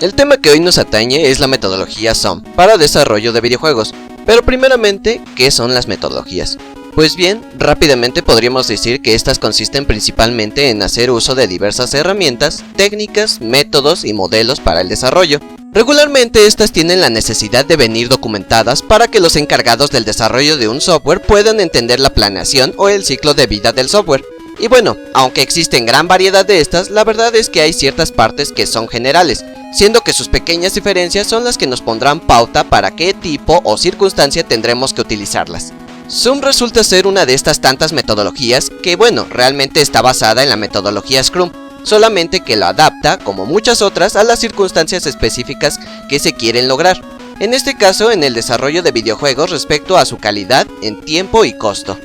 El tema que hoy nos atañe es la metodología SOM para desarrollo de videojuegos. Pero primeramente, ¿qué son las metodologías? Pues bien, rápidamente podríamos decir que estas consisten principalmente en hacer uso de diversas herramientas, técnicas, métodos y modelos para el desarrollo. Regularmente estas tienen la necesidad de venir documentadas para que los encargados del desarrollo de un software puedan entender la planeación o el ciclo de vida del software. Y bueno, aunque existen gran variedad de estas, la verdad es que hay ciertas partes que son generales, siendo que sus pequeñas diferencias son las que nos pondrán pauta para qué tipo o circunstancia tendremos que utilizarlas. SOM resulta ser una de estas tantas metodologías que bueno, realmente está basada en la metodología Scrum, solamente que lo adapta, como muchas otras, a las circunstancias específicas que se quieren lograr. En este caso, en el desarrollo de videojuegos respecto a su calidad en tiempo y costo.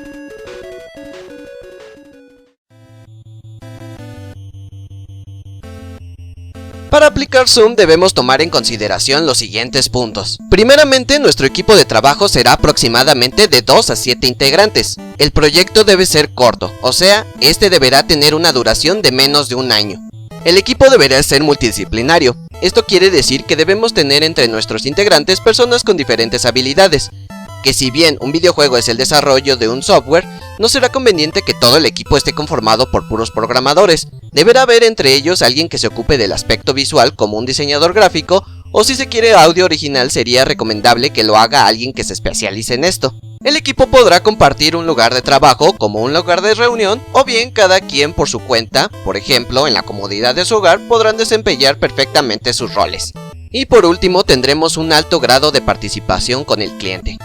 Para aplicar SOM debemos tomar en consideración los siguientes puntos. Primeramente, nuestro equipo de trabajo será aproximadamente de 2 a 7 integrantes. El proyecto debe ser corto, o sea, este deberá tener una duración de menos de un año. El equipo deberá ser multidisciplinario. Esto quiere decir que debemos tener entre nuestros integrantes personas con diferentes habilidades. Que si bien un videojuego es el desarrollo de un software, no será conveniente que todo el equipo esté conformado por puros programadores. Deberá haber entre ellos alguien que se ocupe del aspecto visual como un diseñador gráfico, o si se quiere audio original sería recomendable que lo haga alguien que se especialice en esto. El equipo podrá compartir un lugar de trabajo como un lugar de reunión, o bien cada quien por su cuenta, por ejemplo en la comodidad de su hogar podrán desempeñar perfectamente sus roles. Y por último tendremos un alto grado de participación con el cliente.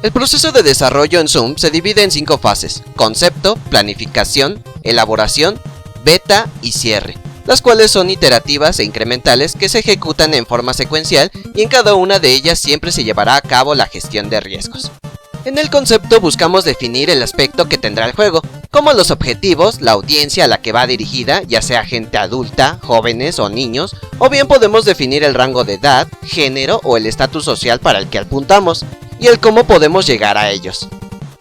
El proceso de desarrollo en SOM se divide en 5 fases: concepto, planificación, elaboración, beta y cierre, las cuales son iterativas e incrementales que se ejecutan en forma secuencial y en cada una de ellas siempre se llevará a cabo la gestión de riesgos. En el concepto buscamos definir el aspecto que tendrá el juego, como los objetivos, la audiencia a la que va dirigida, ya sea gente adulta, jóvenes o niños, o bien podemos definir el rango de edad, género o el estatus social para el que apuntamos, y el cómo podemos llegar a ellos.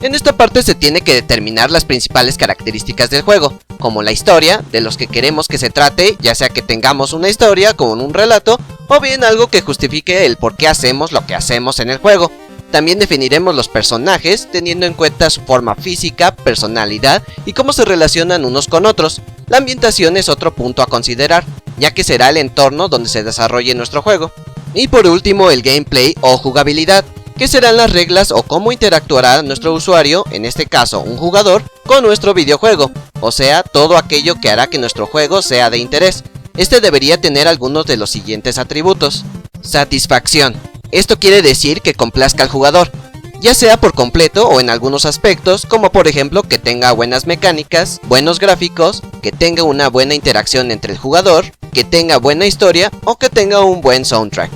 En esta parte se tiene que determinar las principales características del juego, como la historia, de los que queremos que se trate, ya sea que tengamos una historia con un relato, o bien algo que justifique el por qué hacemos lo que hacemos en el juego. También definiremos los personajes, teniendo en cuenta su forma física, personalidad y cómo se relacionan unos con otros. La ambientación es otro punto a considerar, ya que será el entorno donde se desarrolle nuestro juego. Y por último el gameplay o jugabilidad, que serán las reglas o cómo interactuará nuestro usuario, en este caso un jugador, con nuestro videojuego, o sea, todo aquello que hará que nuestro juego sea de interés. Este debería tener algunos de los siguientes atributos. Satisfacción. Esto quiere decir que complazca al jugador, ya sea por completo o en algunos aspectos, como por ejemplo que tenga buenas mecánicas, buenos gráficos, que tenga una buena interacción entre el jugador, que tenga buena historia o que tenga un buen soundtrack.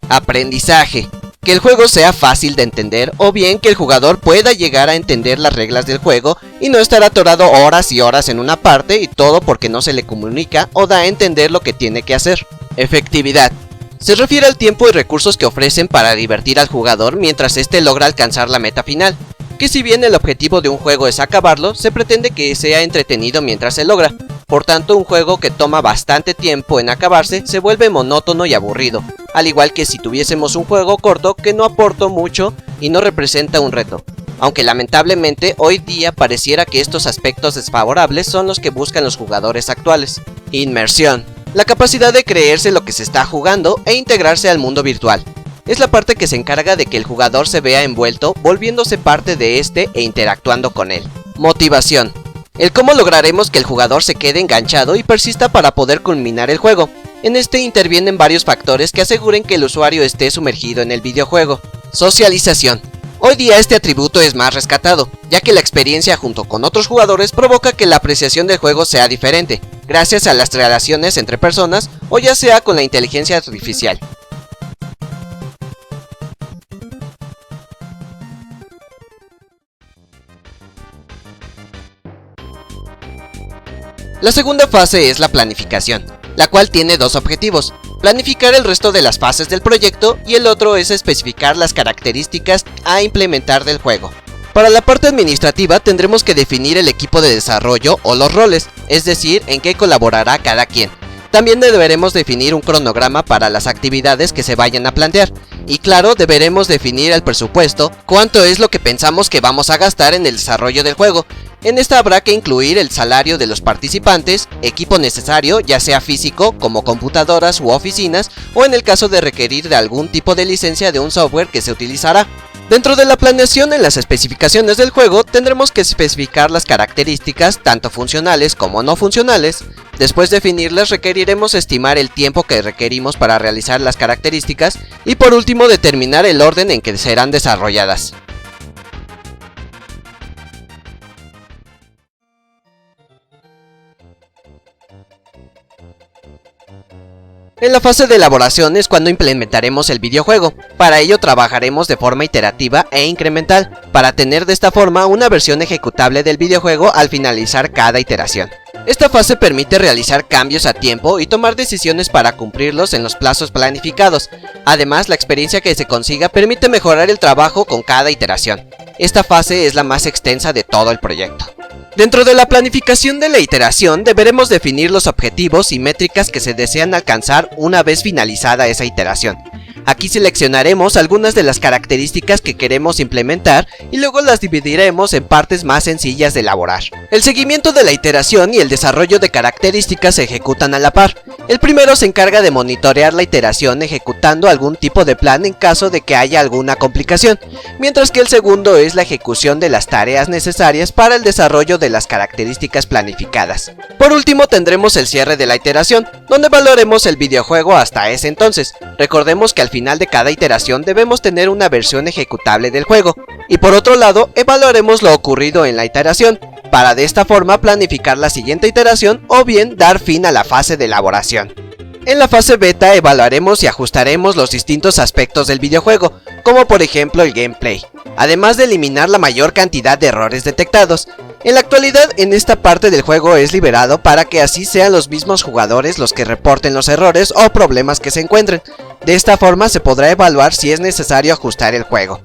Aprendizaje. Que el juego sea fácil de entender, o bien que el jugador pueda llegar a entender las reglas del juego y no estar atorado horas y horas en una parte y todo porque no se le comunica o da a entender lo que tiene que hacer. Efectividad. Se refiere al tiempo y recursos que ofrecen para divertir al jugador mientras éste logra alcanzar la meta final, que si bien el objetivo de un juego es acabarlo, se pretende que sea entretenido mientras se logra. Por tanto, un juego que toma bastante tiempo en acabarse se vuelve monótono y aburrido, al igual que si tuviésemos un juego corto que no aporta mucho y no representa un reto. Aunque lamentablemente hoy día pareciera que estos aspectos desfavorables son los que buscan los jugadores actuales. Inmersión. La capacidad de creerse lo que se está jugando e integrarse al mundo virtual. Es la parte que se encarga de que el jugador se vea envuelto, volviéndose parte de este e interactuando con él. Motivación. El cómo lograremos que el jugador se quede enganchado y persista para poder culminar el juego. En este intervienen varios factores que aseguren que el usuario esté sumergido en el videojuego. Socialización. Hoy día este atributo es más rescatado, ya que la experiencia junto con otros jugadores provoca que la apreciación del juego sea diferente, gracias a las relaciones entre personas o ya sea con la inteligencia artificial. La segunda fase es la planificación, la cual tiene dos objetivos: planificar el resto de las fases del proyecto y el otro es especificar las características a implementar del juego. Para la parte administrativa tendremos que definir el equipo de desarrollo o los roles, es decir, en qué colaborará cada quien. También deberemos definir un cronograma para las actividades que se vayan a plantear. Y claro, deberemos definir el presupuesto, cuánto es lo que pensamos que vamos a gastar en el desarrollo del juego. En esta habrá que incluir el salario de los participantes, equipo necesario, ya sea físico, como computadoras u oficinas, o en el caso de requerir de algún tipo de licencia de un software que se utilizará. Dentro de la planeación en las especificaciones del juego tendremos que especificar las características tanto funcionales como no funcionales. Después de definirlas requeriremos estimar el tiempo que requerimos para realizar las características y por último determinar el orden en que serán desarrolladas. En la fase de elaboración es cuando implementaremos el videojuego. Para ello trabajaremos de forma iterativa e incremental, para tener de esta forma una versión ejecutable del videojuego al finalizar cada iteración. Esta fase permite realizar cambios a tiempo y tomar decisiones para cumplirlos en los plazos planificados. Además, la experiencia que se consiga permite mejorar el trabajo con cada iteración. Esta fase es la más extensa de todo el proyecto. Dentro de la planificación de la iteración deberemos definir los objetivos y métricas que se desean alcanzar una vez finalizada esa iteración. Aquí seleccionaremos algunas de las características que queremos implementar y luego las dividiremos en partes más sencillas de elaborar. El seguimiento de la iteración y el desarrollo de características se ejecutan a la par. El primero se encarga de monitorear la iteración ejecutando algún tipo de plan en caso de que haya alguna complicación, mientras que el segundo es la ejecución de las tareas necesarias para el desarrollo de las características planificadas. Por último tendremos el cierre de la iteración, donde evaluaremos el videojuego hasta ese entonces. Recordemos que al final de cada iteración debemos tener una versión ejecutable del juego, y por otro lado evaluaremos lo ocurrido en la iteración, para de esta forma planificar la siguiente iteración o bien dar fin a la fase de elaboración. En la fase beta evaluaremos y ajustaremos los distintos aspectos del videojuego, como por ejemplo el gameplay, además de eliminar la mayor cantidad de errores detectados. En la actualidad, en esta parte del juego es liberado para que así sean los mismos jugadores los que reporten los errores o problemas que se encuentren. De esta forma se podrá evaluar si es necesario ajustar el juego.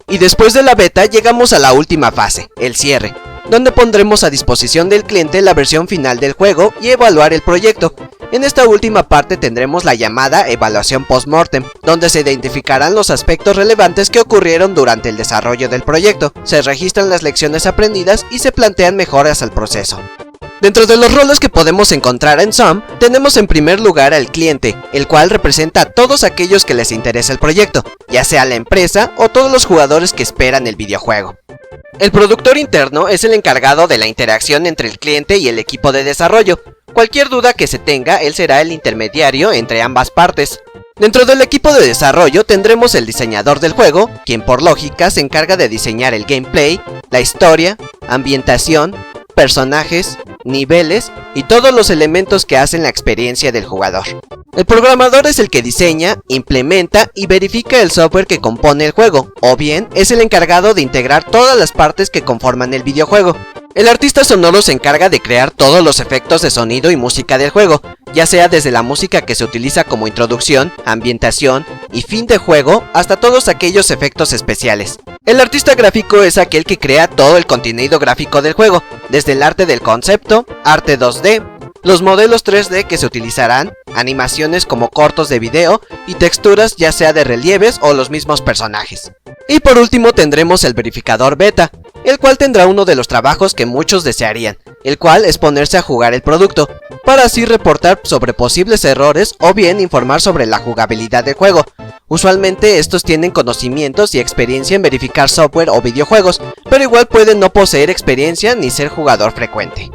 Y después de la beta llegamos a la última fase, el cierre, donde pondremos a disposición del cliente la versión final del juego y evaluar el proyecto. En esta última parte tendremos la llamada evaluación post-mortem, donde se identificarán los aspectos relevantes que ocurrieron durante el desarrollo del proyecto, se registran las lecciones aprendidas y se plantean mejoras al proceso. Dentro de los roles que podemos encontrar en SOM, tenemos en primer lugar al cliente, el cual representa a todos aquellos que les interesa el proyecto, ya sea la empresa o todos los jugadores que esperan el videojuego. El productor interno es el encargado de la interacción entre el cliente y el equipo de desarrollo. Cualquier duda que se tenga, él será el intermediario entre ambas partes. Dentro del equipo de desarrollo tendremos el diseñador del juego, quien por lógica se encarga de diseñar el gameplay, la historia, ambientación, personajes, niveles y todos los elementos que hacen la experiencia del jugador. El programador es el que diseña, implementa y verifica el software que compone el juego, o bien es el encargado de integrar todas las partes que conforman el videojuego. El artista sonoro se encarga de crear todos los efectos de sonido y música del juego, ya sea desde la música que se utiliza como introducción, ambientación y fin de juego hasta todos aquellos efectos especiales. El artista gráfico es aquel que crea todo el contenido gráfico del juego, desde el arte del concepto, arte 2D, los modelos 3D que se utilizarán, animaciones como cortos de video y texturas ya sea de relieves o los mismos personajes. Y por último tendremos el verificador beta, el cual tendrá uno de los trabajos que muchos desearían, el cual es ponerse a jugar el producto, para así reportar sobre posibles errores o bien informar sobre la jugabilidad del juego. Usualmente estos tienen conocimientos y experiencia en verificar software o videojuegos, pero igual pueden no poseer experiencia ni ser jugador frecuente.